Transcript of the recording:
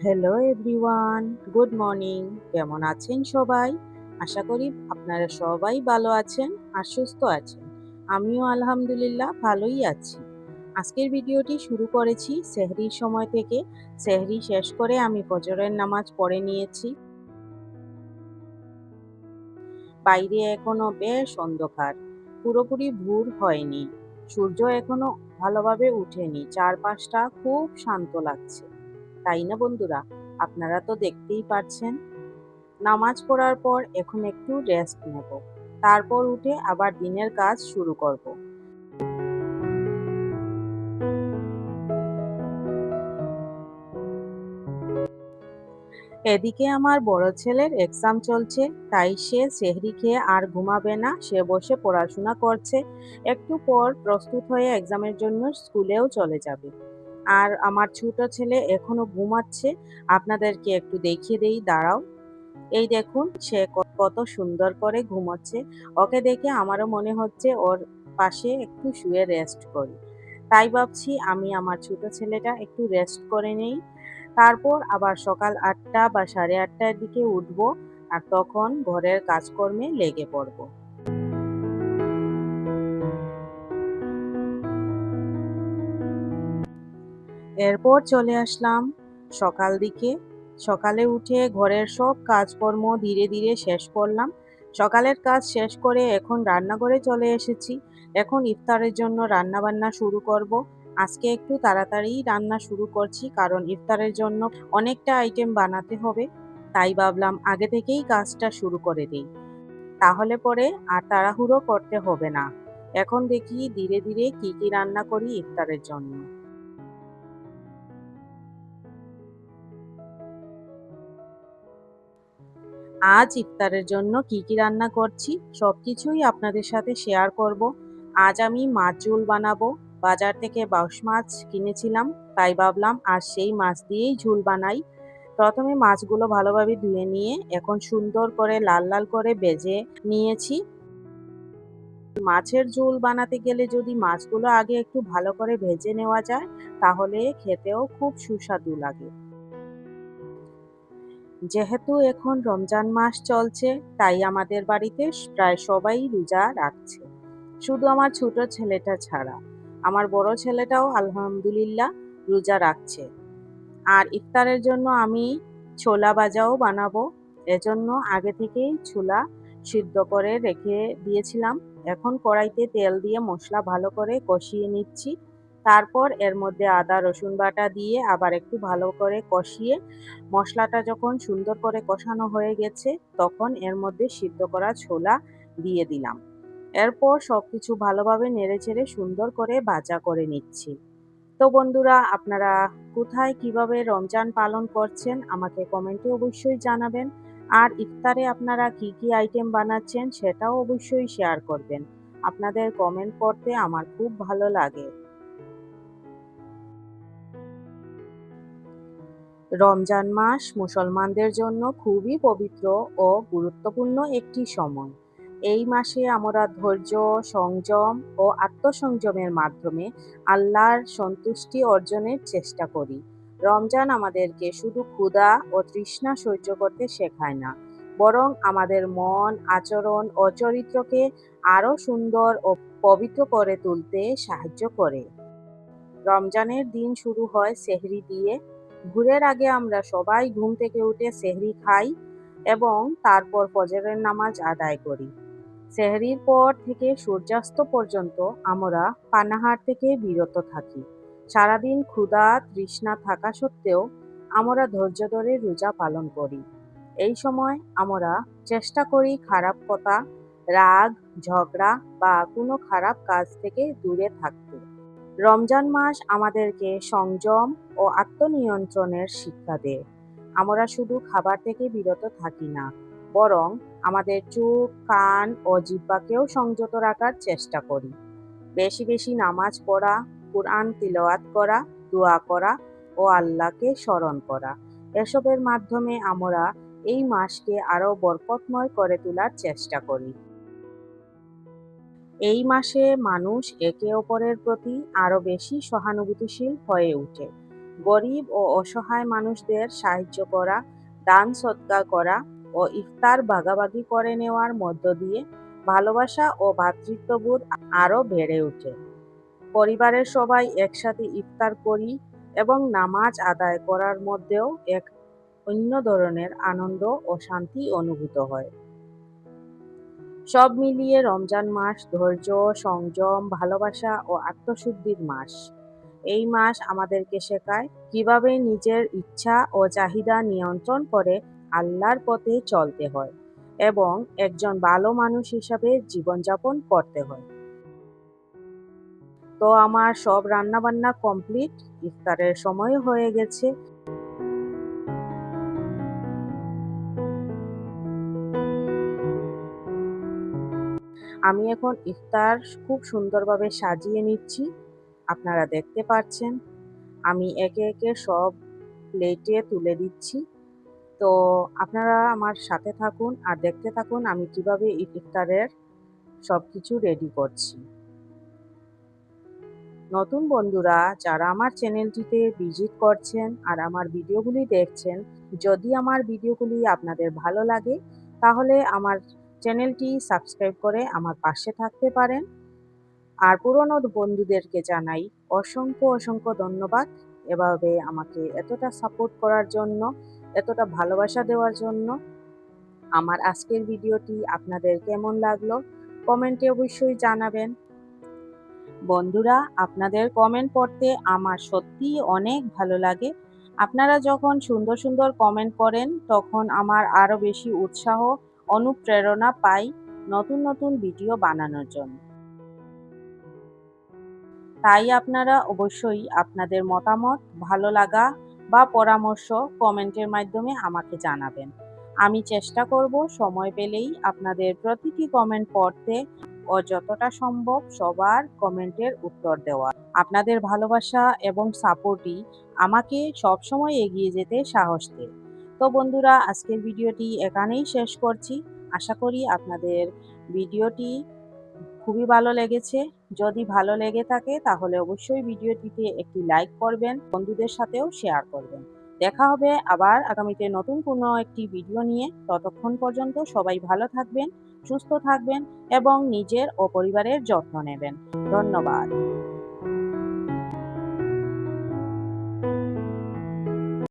Hello everyone, good morning. কেমন আছেন সবাই? আশা করি আপনারা সবাই ভালো আছেন আর সুস্থ আছেন। আমিও আলহামদুলিল্লাহ ভালোই আছি। আজকের ভিডিওটি শুরু করেছি সেহরির সময় থেকে। সেহরি শেষ করে আমি ফজরের নামাজ পড়ে নিয়েছি। বাইরে এখনো বেশ অন্ধকার, পুরোপুরি ভোর হয়নি। সূর্য এখনো ভালোভাবে উঠেনি, চারপাশটা খুব শান্ত লাগছে, তাই না বন্ধুরা? আপনারা তো দেখতেই পাচ্ছেন। নামাজ পড়ার পর এখন একটু রেস্ট নেব, তারপর উঠে আবার দিনের কাজ শুরু করব। এদিকে আমার বড় ছেলের এক্সাম চলছে, তাই সে সেহরি খেয়ে আর ঘুমাবে না, সে বসে পড়াশোনা করছে। একটু পর প্রস্তুত হয়ে এক্সামের জন্য স্কুলেও চলে যাবে। আর আমার ছোট ছেলে এখনো ঘুমাচ্ছে। আপনাদেরকে একটু দেখিয়ে দেই, দাঁড়াও। এই দেখুন সে কত সুন্দর করে ঘুমোচ্ছে। ওকে দেখে আমারও মনে হচ্ছে ওর পাশে একটু শুয়ে রেস্ট করি। তাই ভাবছি আমি আমার ছোট ছেলেটা একটু রেস্ট করে নেই। তারপর আবার সকাল ৮টা বা ৮:৩০টার দিকে উঠবো, আর তখন ঘরের কাজকর্মে লেগে পড়বো। এরপর চলে আসলাম সকাল দিকে। সকালে উঠে ঘরের সব কাজকর্ম ধীরে ধীরে শেষ করলাম। সকালের কাজ শেষ করে এখন রান্নাঘরে চলে এসেছি। এখন ইফতারের জন্য রান্না বান্না শুরু করব। আজকে একটু তাড়াতাড়ি রান্না শুরু করছি, কারণ ইফতারের জন্য অনেকটা আইটেম বানাতে হবে। তাই ভাবলাম আগে থেকেই কাজটা শুরু করে দিই, তাহলে পরে আর তাড়াহুড়ো করতে হবে না। এখন দেখি ধীরে ধীরে কি কি রান্না করি ইফতারের জন্য। আজ ইফতারের জন্য কি কি রান্না করছি সবকিছুই আপনাদের সাথে শেয়ার করব। আজ আমি মাছ ঝোল বানাবো। বাজার থেকে বাউশ মাছ কিনেছিলাম, তাই ভাবলাম আজ সেই মাছ দিয়েই ঝোল বানাই। প্রথমে মাছগুলো ভালোভাবে ধুয়ে নিয়ে এখন সুন্দর করে লাল লাল করে ভেজে নিয়েছি। মাছের ঝোল বানাতে গেলে যদি মাছগুলো আগে একটু ভালো করে ভেজে নেওয়া যায়, তাহলে খেতেও খুব সুস্বাদু লাগে। যেহেতু এখন রমজান মাস চলছে, তাই আমাদের বাড়িতে প্রায় সবাই রোজা রাখছে, শুধু আমার ছোট ছেলেটা ছাড়া। আমার বড় ছেলেটাও আলহামদুলিল্লাহ রোজা রাখছে। আর ইফতারের জন্য আমি ছোলা ভাজাও বানাবো। এজন্য আগে থেকেই ছোলা সিদ্ধ করে রেখে দিয়েছিলাম। এখন কড়াইতে তেল দিয়ে মশলা ভালো করে কষিয়ে নিচ্ছি। তারপর এর মধ্যে আদা রসুন বাটা দিয়ে আবার একটু ভালো করে কষিয়ে, মশলাটা যখন সুন্দর করে কষানো হয়ে গেছে, তখন এর মধ্যে সিদ্ধ করা ছোলা দিয়ে দিলাম। এরপর সবকিছু ভালোভাবে নেড়েচেড়ে সুন্দর করে ভাজা করে নিচ্ছি। তো বন্ধুরা, আপনারা কোথায় কিভাবে রমজান পালন করছেন আমাকে কমেন্টে অবশ্যই জানাবেন। আর ইফতারে আপনারা কি কি আইটেম বানাচ্ছেন সেটাও অবশ্যই শেয়ার করবেন। আপনাদের কমেন্ট পড়তে আমার খুব ভালো লাগে। রমজান মাস মুসলমানদের জন্য খুবই পবিত্র ও গুরুত্বপূর্ণ একটি সময়। এই মাসে আমরা ধৈর্য, সংযম ও আত্মসংযমের মাধ্যমে আল্লাহর সন্তুষ্টি অর্জনের চেষ্টা করি। রমজান আমাদেরকে শুধু ক্ষুধা ও তৃষ্ণা সহ্য করতে শেখায় না, বরং আমাদের মন, আচরণ ও চরিত্রকে আরও সুন্দর ও পবিত্র করে তুলতে সাহায্য করে। রমজানের দিন শুরু হয় সেহরি দিয়ে। ভোরের আগে আমরা সবাই ঘুম থেকে উঠে সেহরি খাই এবং তারপর ফজরের নামাজ আদায় করি। সেহরির পর থেকে সূর্যাস্ত পর্যন্ত আমরা পানাহার থেকে বিরত থাকি। সারাদিন ক্ষুধা তৃষ্ণা থাকা সত্ত্বেও আমরা ধৈর্য ধরে রোজা পালন করি। এই সময় আমরা চেষ্টা করি খারাপ কথা, রাগ, ঝগড়া বা কোনো খারাপ কাজ থেকে দূরে থাকতে। রমজান মাস আমাদেরকে সংযম ও আত্মনিয়ন্ত্রণের শিক্ষা দেয়। আমরা শুধু খাবার থেকে বিরত থাকি না, বরং আমাদের চোখ, কান ও জিহ্বাকেও সংযত রাখার চেষ্টা করি। বেশি বেশি নামাজ পড়া, কুরআন তিলাওয়াত করা, দোয়া করা ও আল্লাহকে স্মরণ করা, এসবের মাধ্যমে আমরা এই মাসকে আরো বরকতময় করে তোলার চেষ্টা করি। এই মাসে মানুষ একে অপরের প্রতি আরো বেশি সহানুভূতিশীল হয়ে ওঠে। গরিব ও অসহায় মানুষদের সাহায্য করা, দান সৎকার করা ও ইফতার ভাগাভাগি করে নেওয়ার মধ্য দিয়ে ভালোবাসা ও ভ্রাতৃত্ববোধ আরও বেড়ে ওঠে। পরিবারের সবাই একসাথে ইফতার করি এবং নামাজ আদায় করার মধ্যেও এক অন্য ধরনের আনন্দ ও শান্তি অনুভূত হয়। সব মিলিয়ে রমজান মাস ধৈর্য, সংযম, ভালোবাসা ও আত্মশুদ্ধির মাস। এই মাস আমাদেরকে শেখায় কিভাবে নিজের ইচ্ছা ও চাহিদা নিয়ন্ত্রণ করে আল্লাহর পথে চলতে হয় এবং একজন ভালো মানুষ হিসাবে জীবনযাপন করতে হয়। তো আমার সব রান্নাবান্না কমপ্লিট, ইফতারের সময় হয়ে গেছে। আমি এখন ইফতার খুব সুন্দরভাবে সাজিয়ে নিচ্ছি। আপনারা দেখতে পাচ্ছেন আমি একে একে সব প্লেটে তুলে দিচ্ছি। তো আপনারা আমার সাথে থাকুন আর দেখতে থাকুন আমি কিভাবে ইফতারের সবকিছু রেডি করছি। নতুন বন্ধুরা যারা আমার চ্যানেলটিতে ভিজিট করছেন আর আমার ভিডিওগুলি দেখছেন, যদি আমার ভিডিওগুলি আপনাদের ভালো লাগে তাহলে আমার চ্যানেলটি সাবস্ক্রাইব করে আমার পাশে থাকতে পারেন। আর পুরনো বন্ধুদেরকে জানাই অসংখ্য অসংখ্য ধন্যবাদ এভাবে আমাকে এতটা সাপোর্ট করার জন্য, এতটা ভালোবাসা দেওয়ার জন্য। আমার আজকের ভিডিওটি আপনাদের কেমন লাগলো কমেন্টে অবশ্যই জানাবেন। বন্ধুরা, আপনাদের কমেন্ট পড়তে আমার সত্যিই অনেক ভালো লাগে। আপনারা যখন সুন্দর সুন্দর কমেন্ট করেন তখন আমার আরও বেশি উৎসাহ, অনুপ্রেরণা পাই নতুন নতুন ভিডিও বানানোর জন্য। তাই আপনারা অবশ্যই আপনাদের মতামত, ভালো লাগা বা পরামর্শ কমেন্টের মাধ্যমে আমাকে জানাবেন। আমি চেষ্টা করব সময় পেলেই আপনাদের প্রতিটি কমেন্ট পড়তে ও যতটা সম্ভব সবার কমেন্টের উত্তর দেওয়া। আপনাদের ভালোবাসা এবং সাপোর্টই আমাকে সবসময় এগিয়ে যেতে সাহস দেয়। তো বন্ধুরা, আজকের ভিডিওটি এখানেই শেষ করছি। আশা করি আপনাদের ভিডিওটি খুবই ভালো লেগেছে। যদি ভালো লেগে থাকে তাহলে অবশ্যই ভিডিওটিতে একটি লাইক করবেন, বন্ধুদের সাথেও শেয়ার করবেন। দেখা হবে আবার আগামীতে নতুন কোনো একটি ভিডিও নিয়ে। ততক্ষণ পর্যন্ত সবাই ভালো থাকবেন, সুস্থ থাকবেন এবং নিজের ও পরিবারের যত্ন নেবেন। ধন্যবাদ।